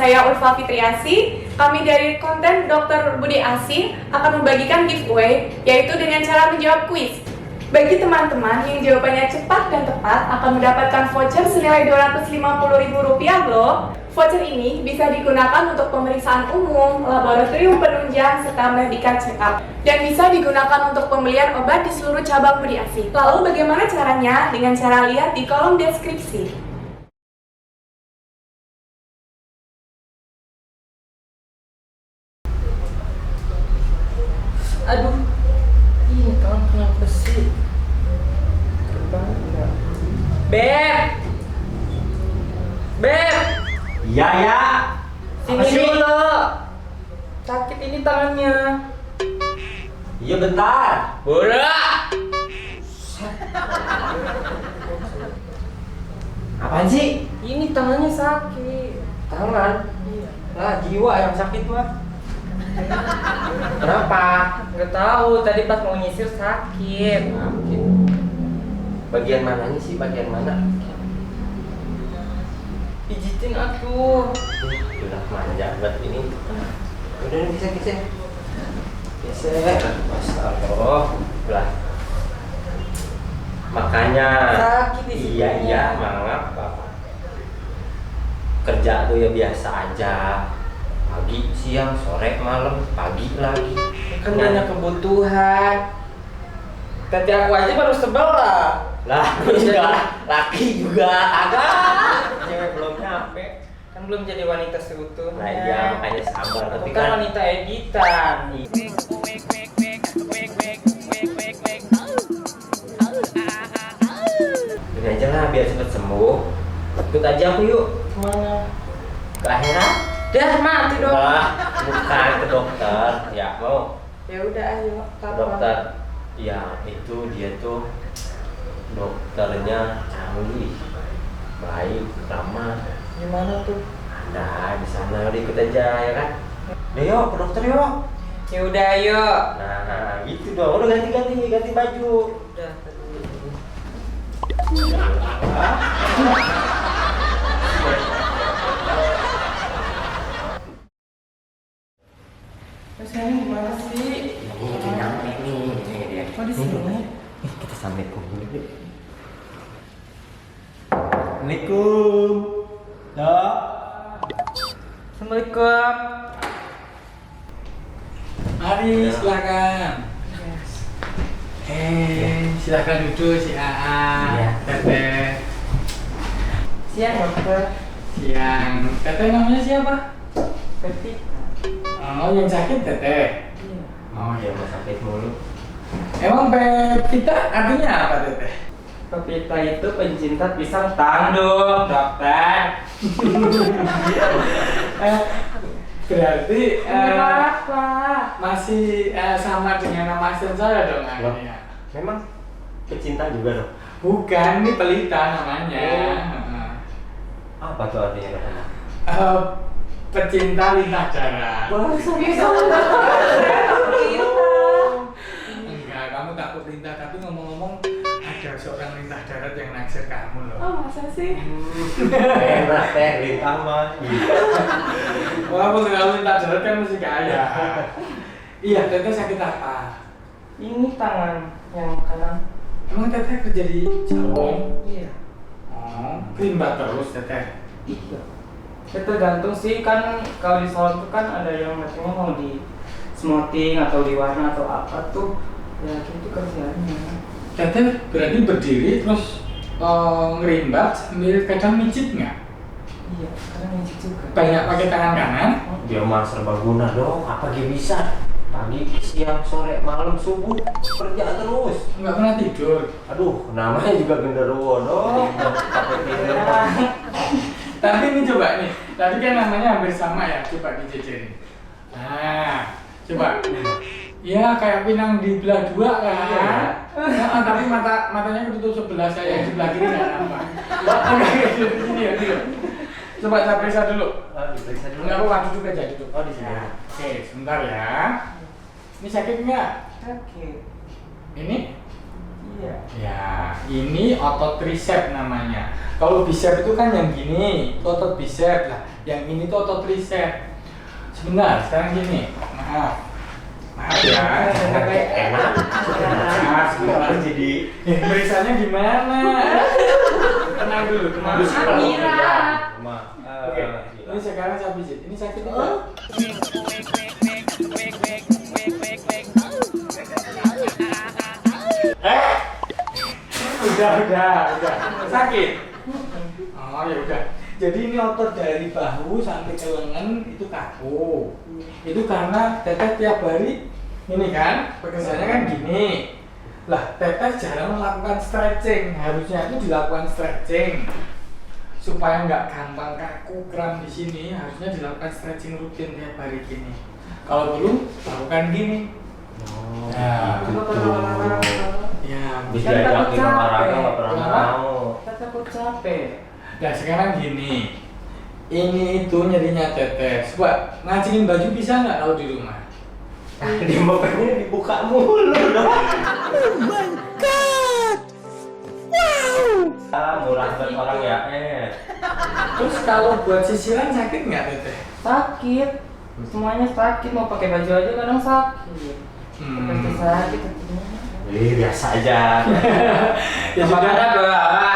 saya Ulfa Fitriasi. Kami dari konten Dr. Budi Asi akan membagikan giveaway, yaitu dengan cara menjawab kuis. Bagi teman-teman yang jawabannya cepat dan tepat akan mendapatkan voucher senilai Rp250.000 loh. Voucher ini bisa digunakan untuk pemeriksaan umum, laboratorium penunjang, serta medical check-up. Dan bisa digunakan untuk pembelian obat di seluruh cabang Budi Asi. Lalu bagaimana caranya? Dengan cara lihat di kolom deskripsi. Aduh, ini kawan kenapa sih? Terbang. Beb! Beb! Iya ya. Sini dulu. Sakit ini tangannya. Iya bentar. Bola! Apaan sih? Ini tangannya sakit. Tangan. Iya. Lah jiwa yang sakit mah. Kenapa? Nggak tahu, tadi pas mau nyisir sakit. Sakit. Bagian mananya sih? Bagian mana? Pijitin aku. Udah manja banget ini. Udah geser. Geser. Astagfirullah. Lah. Makanya. Sakit di sini. Iya, maaf Bapak. Kerja tuh ya biasa aja. Pagi, siang, sore, malam, pagi lagi. Kan banyak kebutuhan. Tadi aku aja baru sebel lah. Lah, juga laki juga agak. Cewek belum nyampe. Kan belum jadi wanita seutuhnya. Nah iya, makanya sabar. Aku Tapi kan kan wanita editan. ini aja lah biar cepet sembuh. Ikut aja aku yuk. Kemana? Ke akhirat. Dah mati dong. Wah, bukan ke dokter. Ya mau Ya udah ayo. ke dokter. Ya itu dia tuh dokternya canggih, baik, ramah. Gimana tuh? Ada di sana, udah ikut aja ya kan. Udah yuk ke dokter yuk. Ya udah ayo. Nah gitu dong, udah ganti baju. Udah. Sayang gimana sih? Ini udah nyampe nih, ini dia. Oh di sini. Kita assalamualaikum dulu. Assalamualaikum. Dok. Assalamualaikum. Mari silakan. Silakan duduk si Aa. Iya. Teteh. Siang dokter. Siang. Teteh namanya siapa? Peti. Oh, yang sakit Teteh. Iya. Oh Ya ya. mau sakit mulu. Emang Pepita artinya apa Teteh? Pepita itu pencinta pisang tanduk, dokter. Berarti Kenapa? masih sama dengan nama asli saya dong artinya. Memang pecinta juga dong. Bukan, ini pelita namanya. Apa tuh artinya katanya? Pecinta lintah darat. Enggak, kamu takut lintah, tapi ngomong-ngomong ada seorang lintah darat yang naksir kamu loh. Oh, masa sih? Enak teh lintah mah. Walaupun kalau lintah darat kan mesti kaya. Iya, Teteh sakit apa? Ini tangan yang kanan. Emang Teteh kerja di salon? Iya. Oh, kerimbat terus Teteh. Iya. Ya tergantung sih, kan kalau di salon tuh kan ada yang katanya mau di smoothing atau di warna atau apa tuh. Ya gitu kerjanya. Teteh berarti berdiri terus ngerimbat sambil kadang mijit nggak? Iya, kadang ngicip juga. Banyak pakai tangan kanan? Dia mah serbaguna dong. Apa dia bisa? Pagi, siang, sore, malam, subuh kerja terus. Nggak pernah tidur. Aduh, namanya juga genderuwo dong. Pakai tidur. Tapi ini coba nih, tadi kan namanya hampir sama ya, coba dijejerin. Nah, coba. Ya kayak pinang di belah dua kan. Nah, tapi matanya ketutup sebelah, saya yang sebelah kiri nggak nampak. Oke, di sini ya dulu. Coba saya periksa dulu. Diperiksa dulu. Enggak apa duduk aja duduk. Oh, di sini. Nah, oke, sebentar ya. Ini sakit nggak? Sakit. Ini? Iya. Ya, ini otot tricep namanya. Kalau bicep itu kan yang gini, itu otot bicep lah. Yang ini tuh otot tricep. Sebentar, sekarang gini. Maaf ya. Enak. Maaf, sebentar. Jadi Periksanya gimana? Tenang dulu, tenang dulu. Amira. Oke, ini sekarang saya pijit. Ini sakit enggak? Udah. Sakit. Oh ya udah. Jadi ini otot dari bahu sampai ke lengan itu kaku. Itu karena teteh tiap hari ini kan pekerjaannya kan gini. Lah teteh jarang melakukan stretching. Harusnya itu dilakukan stretching supaya nggak gampang kaku kram di sini. Harusnya dilakukan stretching rutin tiap hari gini. Kalau belum lakukan gini. Nah, ya. bisa diajakin olahraga nggak pernah mau. Kan takut capek. Nah sekarang gini, ini itu nyerinya teteh. Coba ngancingin baju bisa nggak kalau di rumah? Di mukanya dibuka mulu dong. Murah buat orang ya. Terus kalau buat sisiran sakit nggak teteh? Sakit. Semuanya sakit, mau pakai baju aja kadang sakit. Pasti sakit hatinya. Biasa aja. Ya Apa sudah. ada doa?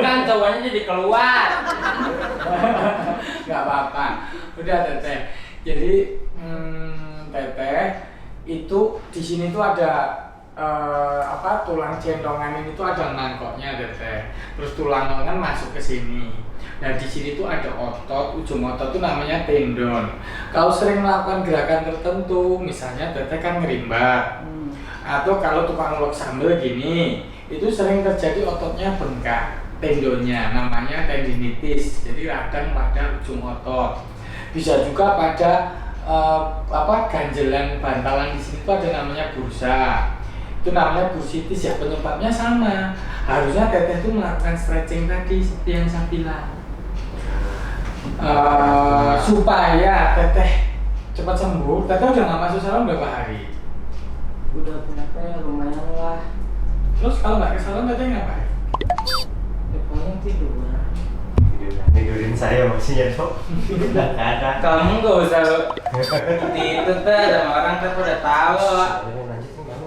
Kan cowoknya jadi keluar. Nggak apa-apa. Udah teteh. Jadi teteh itu di sini tuh ada tulang jendongan ini tuh ada mangkoknya teteh. Terus tulang lengan masuk ke sini. Nah di sini tuh ada otot, ujung otot tuh namanya tendon. Kalau sering melakukan gerakan tertentu, misalnya teteh kan ngerimbat, atau kalau tukang ulek sambal gini, itu sering terjadi ototnya bengkak, tendonnya, namanya tendinitis. Jadi radang pada ujung otot. Bisa juga pada ganjelan bantalan di sini tuh ada namanya bursa. Itu namanya bursitis ya, penyebabnya sama. Harusnya teteh tuh melakukan stretching tadi seperti yang saya bilang. Supaya teteh cepat sembuh. Teteh udah nggak masuk salon berapa hari? Udah berapa ya, lumayan lah. Terus kalau nggak ke salon teteh ngapain? Ya paling tidur. Tidurin saya maksudnya dok. Nggak ada. Kamu nggak usah seperti itu teh, sama orang teh udah tahu. Lanjutin kamu.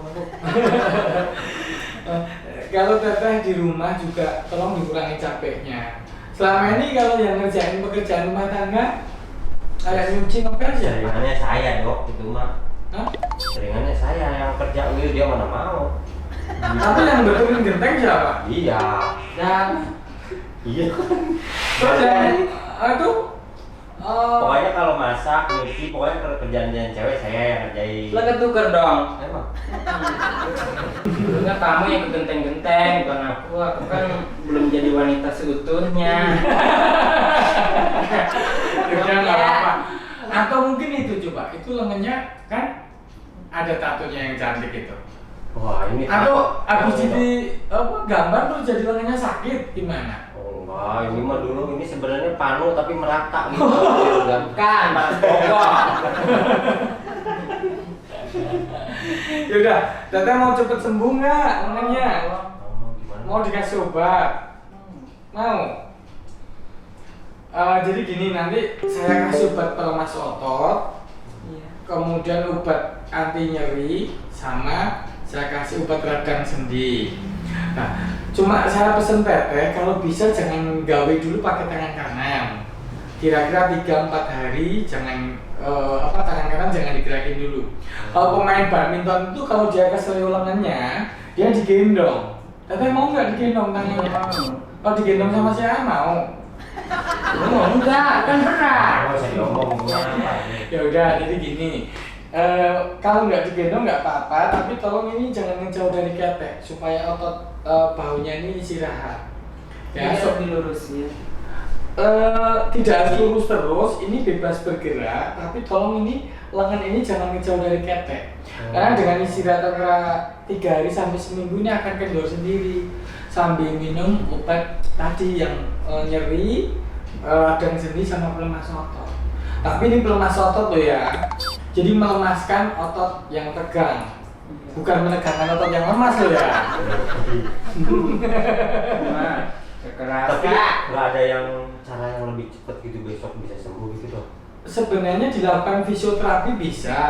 Kalau teteh di rumah juga tolong dikurangi capeknya. Selama ini kalau yang ngerjain pekerjaan rumah tangga kayak nyuci ngepel siapa? Seringannya saya dok itu mah. Hah? Seringannya saya yang kerja itu dia mana mau. Tapi yang betulin genteng siapa? Iya. Dan Iya. Terus yang itu Pokoknya kalau masak, nyuci, pokoknya kerjaan yang cewek saya yang ngerjain. lo ketuker dong. Emang? Dulunya kamu yang genteng-genteng, bukan aku. Aku kan belum jadi wanita seutuhnya. udah nggak apa-apa. Atau mungkin itu coba, itu lengannya kan ada tatonya yang cantik itu. Wah ini. Atau habis jadi gambar tuh jadi lengannya sakit gimana? Oh enggak, ini mah dulu ini sebenarnya panu tapi merata gitu. Kan, Pak Bogor. Yaudah, teteh mau cepet sembuh nggak lengannya? Gimana? Mau dikasih obat? Mau? Jadi gini, nanti saya kasih obat pelemas otot, Iya. kemudian obat anti nyeri, sama saya kasih obat radang sendi. Nah, cuma saya pesen teteh kalau bisa jangan gawe dulu pakai tangan kanan. Kira-kira 3-4 hari jangan tangan kanan jangan digerakin dulu. Kalau pemain badminton itu kalau dia keselio lengannya, dia digendong. Teteh mau nggak digendong tangannya? Kalau digendong sama saya mau. Oh, enggak, kan berat. Kalau saya ngomong gimana? Ya udah, jadi gini. Kalau nggak digendong nggak apa-apa, tapi tolong ini jangan ngejauh dari ketek supaya otot bahunya ini istirahat. Ya, Iya, dilurusin. tidak harus lurus terus, ini bebas bergerak, tapi tolong ini lengan ini jangan ngejauh dari ketek. Karena dengan istirahat antara 3 hari sampai seminggu ini akan kendor sendiri sambil minum obat tadi yang nyeri, radang sendi sama pelemas otot. Tapi ini pelemas otot tuh ya, jadi melemaskan otot yang tegang. Bukan menegangkan otot yang lemas loh ya. Nah, kekerasan. Tapi nggak ada yang cara yang lebih cepat gitu besok bisa sembuh gitu dok? Sebenarnya dilakukan fisioterapi bisa.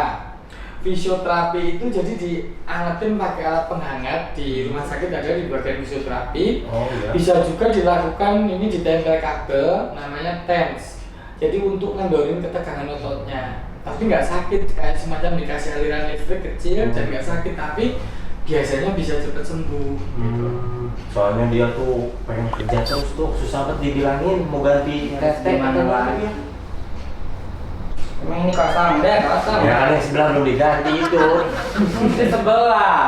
Fisioterapi itu jadi diangetin pakai alat penghangat di rumah sakit, ada di bagian fisioterapi. Oh iya. Bisa juga dilakukan ini ditempel kabel namanya TENS. Jadi untuk ngendorin ketegangan ototnya. Tapi nggak sakit, kayak semacam dikasih aliran listrik kecil dan nggak sakit, tapi biasanya bisa cepat sembuh. Soalnya dia tuh pengen kerja terus tuh, susah banget dibilangin mau ganti tetek Gimana atau lagi? apa. Emang ini kosong deh, kosong. Ya kan yang sebelah belum diganti itu. Di sebelah.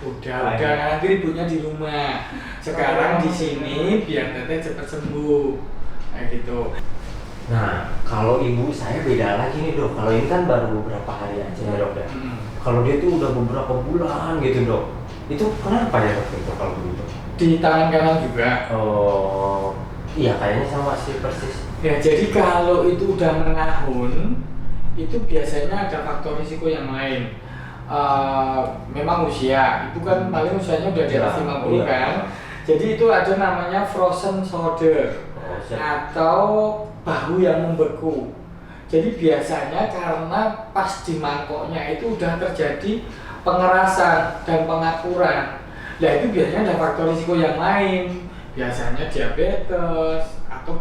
Udah nanti ributnya di rumah. Sekarang di sini biar teteh cepat sembuh. Kayak gitu. Nah, kalau ibu saya beda lagi nih dok. Kalau ini kan baru beberapa hari aja ya dok ya. Kalau dia tuh udah beberapa bulan gitu dok. Itu kenapa ya dok itu kalau begitu? Di tangan kanan juga. Oh, iya kayaknya sama sih persis. Ya, jadi kalau itu udah menahun, itu biasanya ada faktor risiko yang lain. Memang usia, itu kan paling usianya udah di atas 50 kan. Jadi itu ada namanya frozen shoulder atau bahu yang membeku. Jadi biasanya karena pas di mangkoknya itu udah terjadi pengerasan dan pengakuran. Nah itu biasanya ada faktor risiko yang lain. Biasanya diabetes atau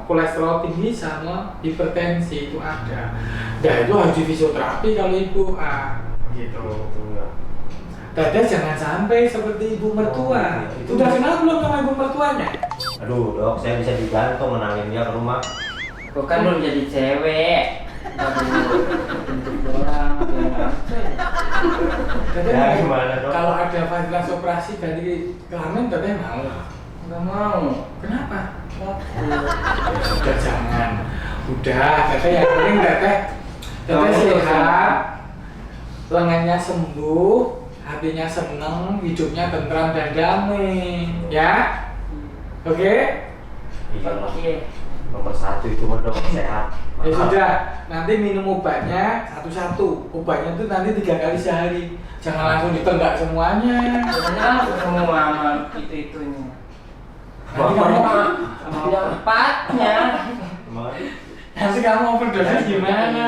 kolesterol tinggi sama hipertensi itu ada. Nah itu harus di fisioterapi kalau ibu gitu. Teteh jangan sampai seperti ibu mertua. Itu Udah kenal belum sama ibu mertuanya? Aduh dok, saya bisa digantung menangin dia ke rumah. Kok kan belum jadi cewek. Aduh, bentuk doang, Teteh Ya, mau- gimana, dok? Kalau ada fasilitas operasi ganti kelamin teteh mau? Nggak mau. Kenapa? Udah jangan. Udah, teteh yang penting teteh sehat, lengannya sembuh, hatinya seneng, hidupnya tentram dan damai, ya? Oke? Iya lah. Oke. Nomor satu itu mah dok sehat. Ya sudah, nanti minum obatnya satu-satu. Obatnya itu nanti 3 kali sehari. Jangan langsung ditenggak semuanya. Sebenarnya langsung semua sama itu-itunya. Nanti kamu, Sama empatnya. nanti kamu overdose gimana?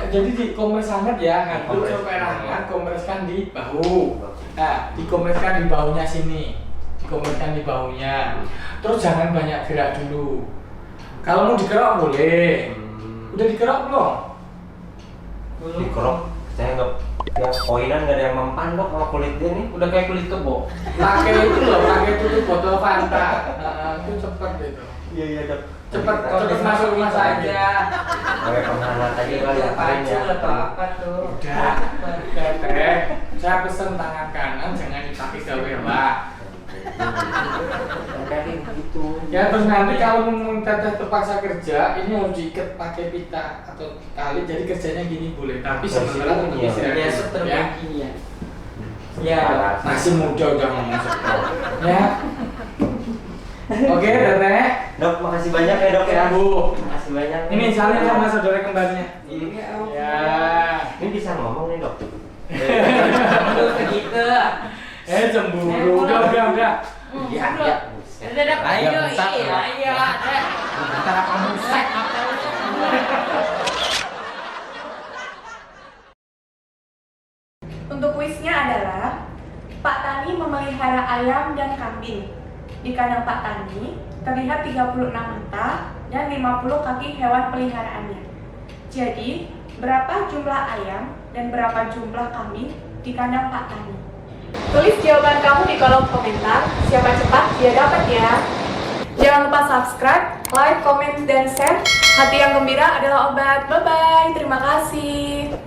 Jadi dikompres hangat ya, ngaduk sampai hangat, kompreskan di bahu. Nah, dikompreskan di bahunya sini, dikompreskan di bahunya. Terus jangan banyak gerak dulu. Kalau mau dikerok boleh. Udah dikerok belum? Dikerok, saya nggak tiap poinan nggak ada yang mempan dok sama kulit dia nih. Udah kayak kulit kebo. Pakai itu loh, pakai tutup botol Fanta. Nah, itu cepet gitu. Iya dok. Cepet masuk rumah saja. Pakai penghangat aja kali ya. Pacul atau apa tuh? Udah, teteh. Saya pesen tangan kanan jangan dipakai gawe. Kayak gitu. Ya terus nanti kalau mau teteh terpaksa kerja, ini harus diikat pakai pita atau tali, jadi kerjanya gini boleh. Tapi sebenarnya untuk Iya. istirahat. Ya, Ya, terbaiki ya. Ya. masih muda udah ngomong seperti ya. Oke, teteh. Dok, makasih banyak ya dok ya. Bu, Makasih banyak. ini saling sama saudara kembarnya. Iya, Om. Ya. Ini bisa ngomong nih dok. Betul segitu. Cemburu. Udah. Iya iya. Udah dapat Ayo, ayo, bentar. iya. Antara kamu sek atau Untuk kuisnya adalah Pak Tani memelihara ayam dan kambing. Di kandang Pak Tani terlihat 36 mata dan 50 kaki hewan peliharaannya. Jadi, berapa jumlah ayam dan berapa jumlah kambing di kandang Pak Tani? Tulis jawaban kamu di kolom komentar. Siapa cepat dia dapat ya. Jangan lupa subscribe, like, komen, dan share. Hati yang gembira adalah obat. Bye-bye. Terima kasih.